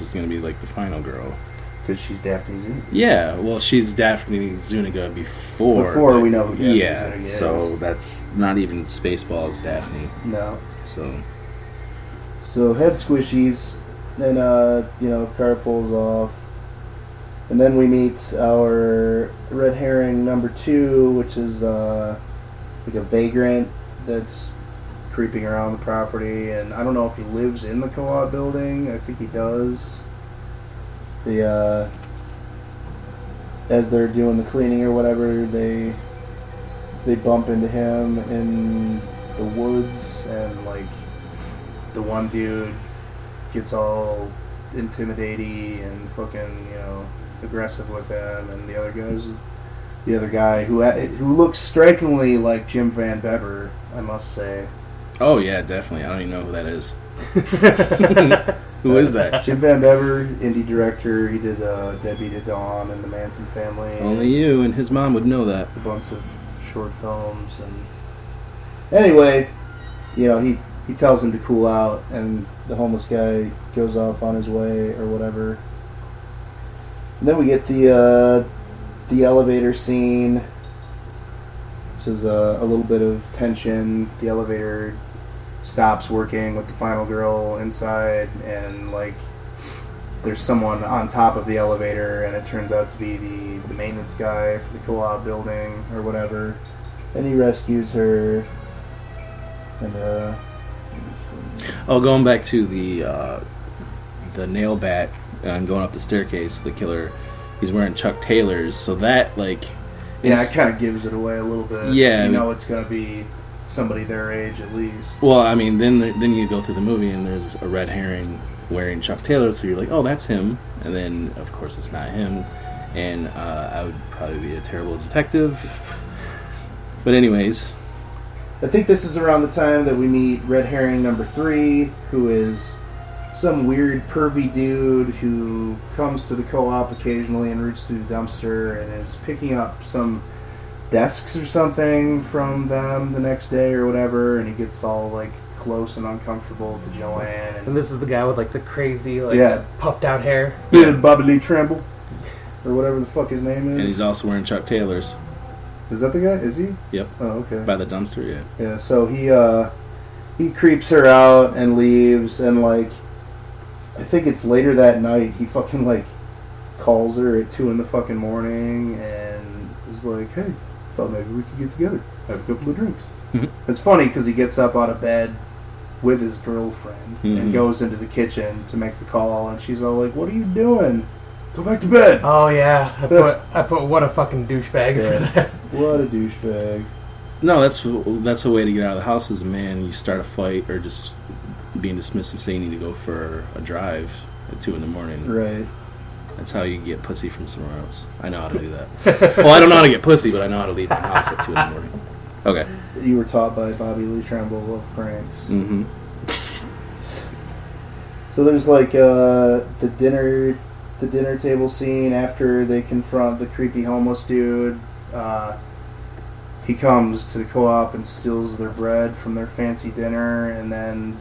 is going to be like the final girl. Because she's Daphne Zuniga. Yeah, well, she's Daphne Zuniga before. Before we know who Daphne Zuniga is. So that's not even Spaceballs Daphne. No. So head squishies, then, car pulls off. And then we meet our red herring number 2, which is like a vagrant that's creeping around the property. And I don't know if he lives in the co-op building. I think he does. As they're doing the cleaning or whatever, they bump into him in the woods, and like the one dude gets all intimidating and fucking aggressive with him, and the other guy who looks strikingly like Jim Van Bever, I must say. Oh yeah, definitely. I don't even know who that is. Who is that? Jim Van Bever, indie director. He did Debbie to Dawn and The Manson Family. Only you and his mom would know that. A bunch of short films. And anyway, he tells him to cool out, and the homeless guy goes off on his way or whatever. And then we get the elevator scene, which is a little bit of tension. The elevator stops working with the final girl inside, and like there's someone on top of the elevator, and it turns out to be the maintenance guy for the co-op building or whatever, and he rescues her. And going back to the nail bat and going up the staircase, the killer, he's wearing Chuck Taylors, so that it kind of gives it away a little bit. Yeah, it's gonna be somebody their age at least. Well, I mean, then you go through the movie and there's a red herring wearing Chuck Taylor, so you're like, oh, that's him. And then, of course, it's not him. And I would probably be a terrible detective. But anyways. I think this is around the time that we meet red herring number 3, who is some weird pervy dude who comes to the co-op occasionally and roots through the dumpster and is picking up some desks or something from them the next day or whatever, and he gets all like close and uncomfortable to Joanne. And this is the guy with like the crazy, puffed out hair. Yeah, Bobby Lee Trimble, or whatever the fuck his name is. And he's also wearing Chuck Taylors. Is that the guy? Is he? Yep. Oh, okay. By the dumpster, yeah. Yeah. So he creeps her out and leaves, and like I think it's later that night he fucking like calls her at 2 a.m. and is like, hey, thought maybe we could get together, have a couple of drinks. Mm-hmm. It's funny because he gets up out of bed with his girlfriend and goes into the kitchen to make the call, and she's all like, what are you doing? Go back to bed. Oh yeah, I put what a fucking douchebag for that. What a douchebag. No, that's a way to get out of the house as a man. You start a fight or just being dismissive, saying you need to go for a drive at 2 a.m. Right. That's how you get pussy from somewhere else. I know how to do that. Well, I don't know how to get pussy, but I know how to leave my house at 2 a.m. Okay. You were taught by Bobby Lee Trimble of pranks. Mm-hmm. So there's like the dinner table scene after they confront the creepy homeless dude. He comes to the co-op and steals their bread from their fancy dinner, and then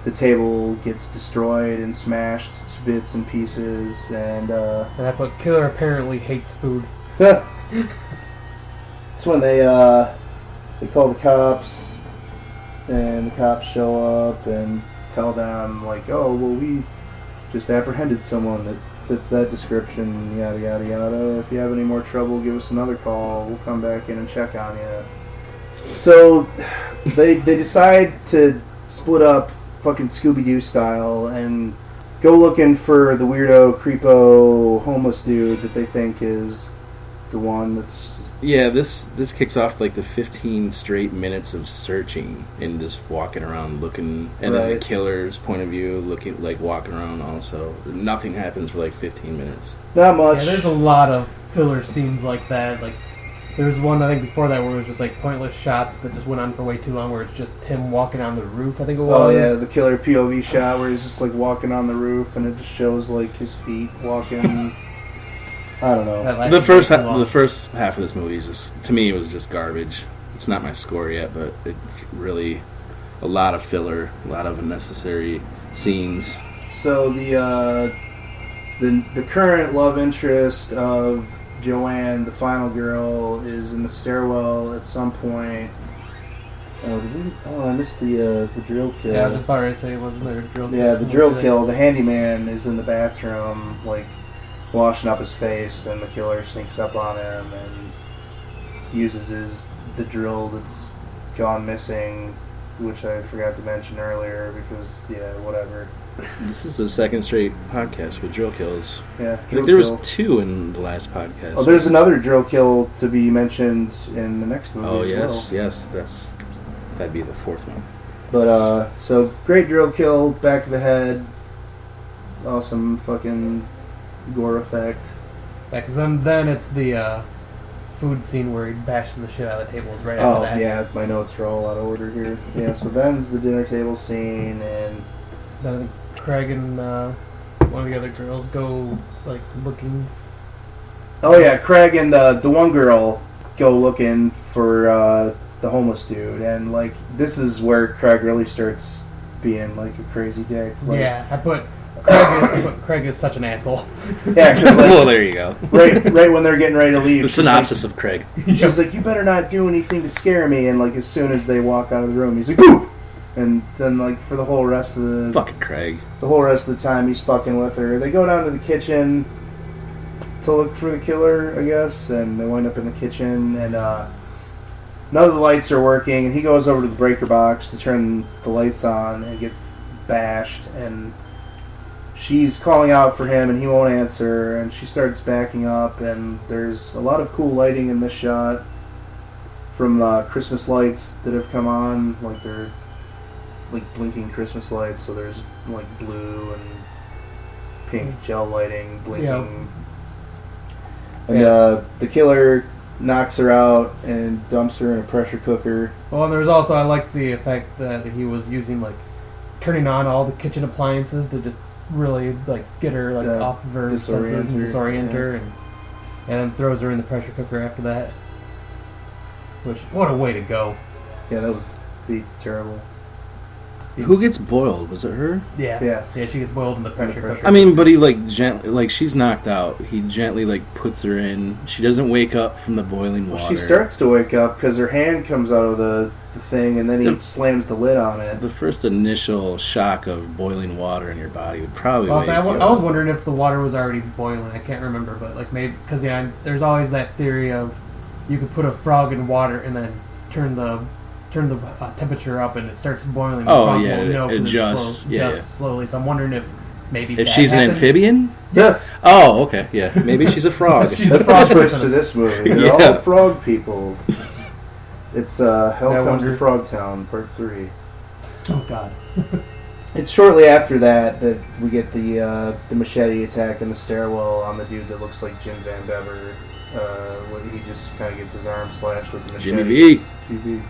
the table gets destroyed and smashed to bits and pieces, and I put killer apparently hates food. That's when they call the cops, and the cops show up and tell them like, oh, well, we just apprehended someone that fits that description, yada yada yada. If you have any more trouble, give us another call. We'll come back in and check on you. So they decide to split up fucking Scooby-Doo style and go looking for the weirdo, creepo, homeless dude that they think is the one that's... Yeah, this kicks off like the 15 straight minutes of searching and just walking around looking, and then the killer's point of view, looking like walking around also. Nothing happens for like 15 minutes. Not much. Yeah, there's a lot of filler scenes like that. Like there was one I think before that where it was just like pointless shots that just went on for way too long, where it's just him walking on the roof. I think it was. Oh yeah, the killer POV shot where he's just like walking on the roof, and it just shows like his feet walking. I don't know. The first half of this movie is just, to me, it was just garbage. It's not my score yet, but it's really a lot of filler, a lot of unnecessary scenes. So the current love interest of Joanne, the final girl, is in the stairwell at some point. I missed the drill kill. Yeah, I was just about to say, wasn't there a drill kill? Yeah, the drill kill. The handyman is in the bathroom, like, washing up his face, and the killer sneaks up on him and uses the drill that's gone missing, which I forgot to mention earlier because, whatever. This is the second straight podcast with drill kills. Yeah, I think there was 2 in the last podcast. Oh, there's another drill kill to be mentioned in the next movie. Oh, as yes, that'd be the 4th one. But, so, great drill kill, back of the head, awesome fucking gore effect. Yeah, because then it's the food scene where he bashes the shit out of the tables right after that. Oh, yeah, my notes are all out of order here. Yeah, so then's the dinner table scene, and Then Craig and one of the other girls go, like, looking. oh yeah, Craig and the one girl go looking for the homeless dude, and like this is where Craig really starts being like a crazy dick. Like, Yeah, I put Craig is such an asshole. yeah. 'Cause, like, Well, there you go. right when they're getting ready to leave, The synopsis of Craig. she's like, "You better not do anything to scare me." And like as soon as they walk out of the room, he's like, "Boo!" And then like for the whole rest of the Fucking Craig. time, he's fucking with her. They go down to the kitchen to look for the killer, I guess, and they wind up in the kitchen, and none of the lights are working, and he goes over to the breaker box to turn the lights on, and gets bashed, and she's calling out for him, and he won't answer, and she starts backing up, and there's a lot of cool lighting in this shot from Christmas lights that have come on, like they're like blinking Christmas lights, so there's like blue and pink gel lighting blinking. Yeah. And the killer knocks her out and dumps her in a pressure cooker. Well, and there was also, I liked the effect that he was using, like, turning on all the kitchen appliances to just really, like, get her, like, off of her senses and disorient her, and then throws her in the pressure cooker after that. Which, what a way to go. Yeah, that would be terrible. Who gets boiled? Was it her? Yeah, she gets boiled in the pressure cooker. I mean, but he like gently, like she's knocked out. He gently like puts her in. She doesn't wake up from the boiling water. Well, she starts to wake up because her hand comes out of the thing, and then he slams the lid on it. The first initial shock of boiling water in your body would probably Well, wake I you was up. wondering if the water was already boiling. I can't remember, but like maybe because there's always that theory of you could put a frog in water and then turn the temperature up and it starts boiling. Oh yeah, it it adjusts. Slowly. So I'm wondering if maybe if she's happened. an amphibian. Yes. Oh, okay, yeah. Maybe she's a frog. She's That's a frog the twist person. to this movie. They're Yeah. all frog people. It's Hell I Comes wonder- to Frogtown, Part 3. Oh God. It's shortly after that we get the machete attack in the stairwell on the dude that looks like Jim Van Bever. Where he just kind of gets his arm slashed with the machete. Jimmy V.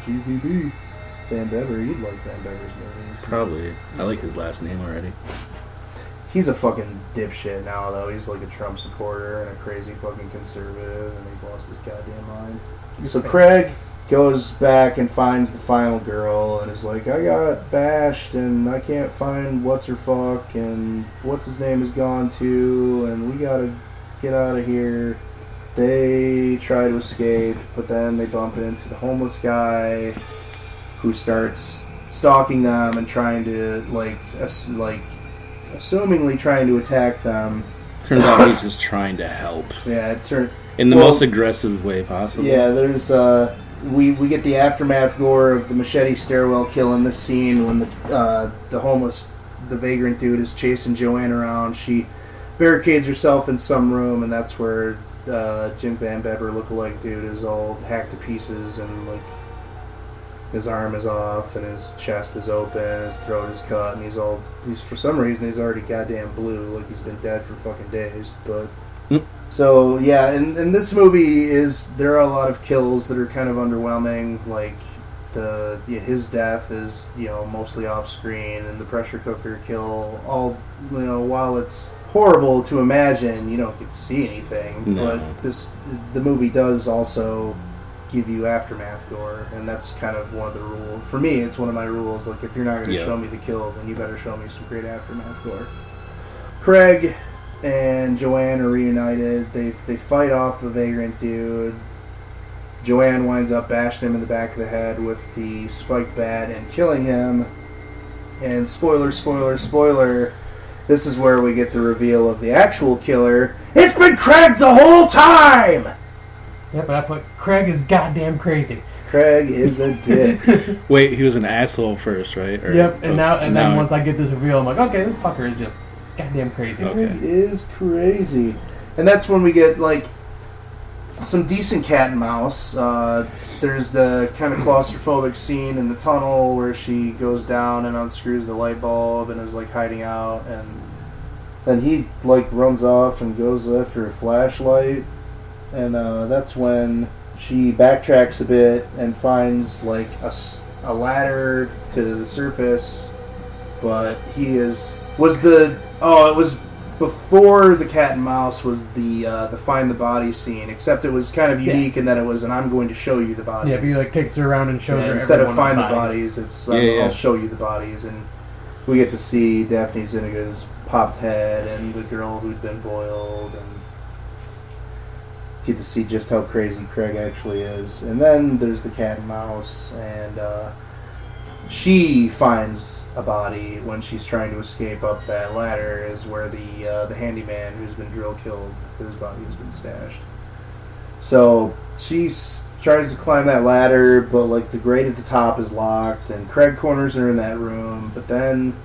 GVB. Van Bever, you'd like Van Bever's movie. Probably. I like his last name already. He's a fucking dipshit now, though. He's like a Trump supporter and a crazy fucking conservative, and he's lost his goddamn mind. So Craig goes back and finds the final girl and is like, I got bashed and I can't find what's-her-fuck and what's-his-name is gone too and we gotta get out of here. They try to escape, but then they bump into the homeless guy who starts stalking them and trying to, assumingly trying to attack them. Turns out he's just trying to help Yeah, in the most aggressive way possible. Yeah, there's we get the aftermath gore of the machete stairwell kill in this scene when the homeless, the vagrant dude is chasing Joanne around. She barricades herself in some room, and that's where Jim Van Bever lookalike dude is all hacked to pieces, and like his arm is off, and his chest is open, his throat is cut, and he's for some reason he's already goddamn blue, like he's been dead for fucking days, but. So yeah, in this movie there are a lot of kills that are kind of underwhelming. Like his death is mostly off screen, and the pressure cooker kill. All while it's horrible to imagine, you don't get to see anything. No. But the movie does also give you aftermath gore, and that's kind of one of the rules. For me, it's one of my rules. Like if you're not going to show me the kill, then you better show me some great aftermath gore. Craig and Joanne are reunited. They fight off the vagrant dude. Joanne winds up bashing him in the back of the head with the spiked bat and killing him. And spoiler, this is where we get the reveal of the actual killer. It's been Craig the whole time! Yeah, but I put Craig is goddamn crazy. Craig is a dick. Wait, he was an asshole first, right? Or, yep, and then once I get this reveal, I'm like, okay, this fucker is just goddamn crazy. Okay. Craig is crazy. And that's when we get, like, some decent cat and mouse. There's the kind of claustrophobic scene in the tunnel where she goes down and unscrews the light bulb and is, like, hiding out. And then he, like, runs off and goes after a flashlight. And that's when she backtracks a bit and finds, like, a ladder to the surface. But it was before the cat and mouse was the find the body scene, except it was kind of unique in that it was an I'm going to show you the bodies. Yeah, but he, like, takes her around and shows her instead of find the bodies, it's I'll show you the bodies. And we get to see Daphne Zuniga's popped head and the girl who'd been boiled, and get to see just how crazy Craig actually is. And then there's the cat and mouse, and she finds a body when she's trying to escape up that ladder, is where the handyman who's been drill killed, his body has been stashed. So she tries to climb that ladder, but, like, the grate at the top is locked, and Craig corners her in that room, but then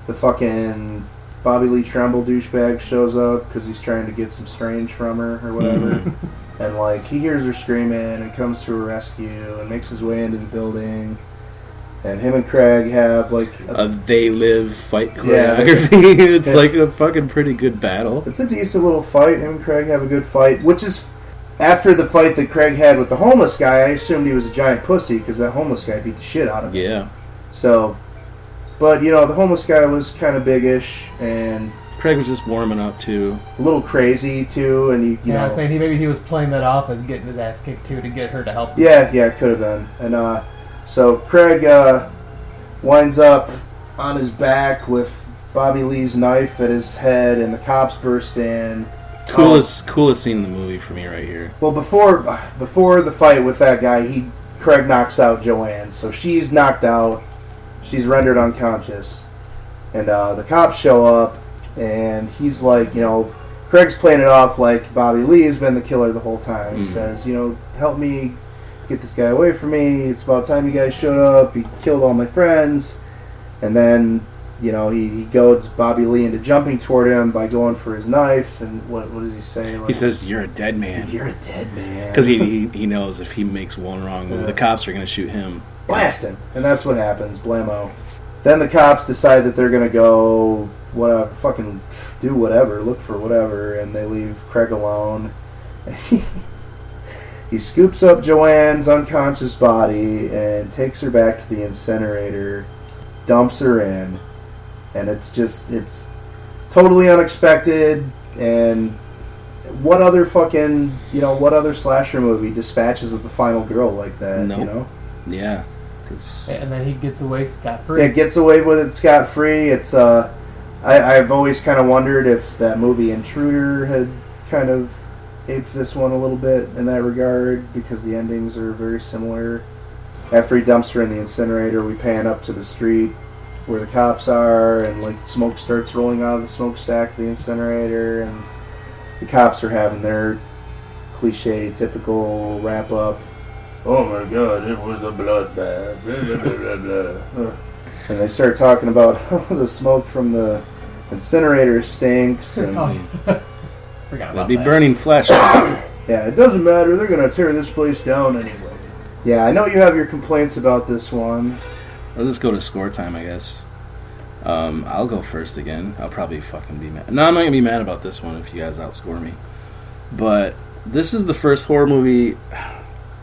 the fucking Bobby Lee Tremble douchebag shows up because he's trying to get some strange from her or whatever. And, like, he hears her screaming and comes to her rescue and makes his way into the building. And him and Craig have, like, they live fight choreography. It's like a fucking pretty good battle. It's a decent little fight. Him and Craig have a good fight, which is after the fight that Craig had with the homeless guy. I assumed he was a giant pussy because that homeless guy beat the shit out of him. Yeah. So, but, you know, the homeless guy was kind of biggish, and Craig was just warming up too. A little crazy too, and you know. I'm saying maybe he was playing that off as getting his ass kicked too to get her to help him. Yeah, could have been. And so Craig winds up on his back with Bobby Lee's knife at his head, and the cops burst in. Coolest scene in the movie for me right here. Well, before the fight with that guy, Craig knocks out Joanne, so she's knocked out. She's rendered unconscious, and the cops show up, and he's like, you know, Craig's playing it off like Bobby Lee has been the killer the whole time. He says, you know, help me get this guy away from me. It's about time you guys showed up. He killed all my friends. And then, you know, he goads Bobby Lee into jumping toward him by going for his knife. And what does he say? Like, he says, "You're a dead man." You're a dead man. Because he knows if he makes one wrong move, the cops are going to shoot him. Blast him. And that's what happens. Blammo. Then the cops decide that they're going to go, whatever, fucking do whatever, look for whatever, and they leave Craig alone. He scoops up Joanne's unconscious body and takes her back to the incinerator, dumps her in, and it's totally unexpected. And what other slasher movie dispatches of the final girl like that? Nope. You know? Yeah. And then he gets away scot-free. Yeah, gets away with it scot-free. It's I've always kind of wondered if that movie Intruder had kind of aped this one a little bit in that regard, because the endings are very similar. After he dumps her in the incinerator, we pan up to the street where the cops are, and, like, smoke starts rolling out of the smokestack of the incinerator, and the cops are having their cliche, typical wrap-up. Oh my God, it was a bloodbath. Blah, blah, blah, blah. And they start talking about how the smoke from the incinerator stinks. And Forgot about They'd be that. burning flesh. yeah, it doesn't matter. They're going to tear this place down anyway. Yeah, I know you have your complaints about this one. Let's just go to score time, I guess. I'll go first again. I'll probably fucking be mad. No, I'm not going to be mad about this one if you guys outscore me. But this is the first horror movie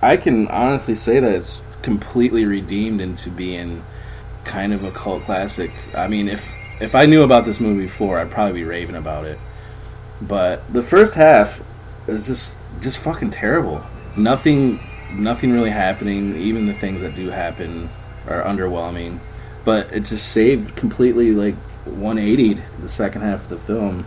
I can honestly say that it's completely redeemed into being kind of a cult classic. I mean, if I knew about this movie before, I'd probably be raving about it. But the first half is just fucking terrible. Nothing really happening. Even the things that do happen are underwhelming. But it's just saved completely, like, 180'd the second half of the film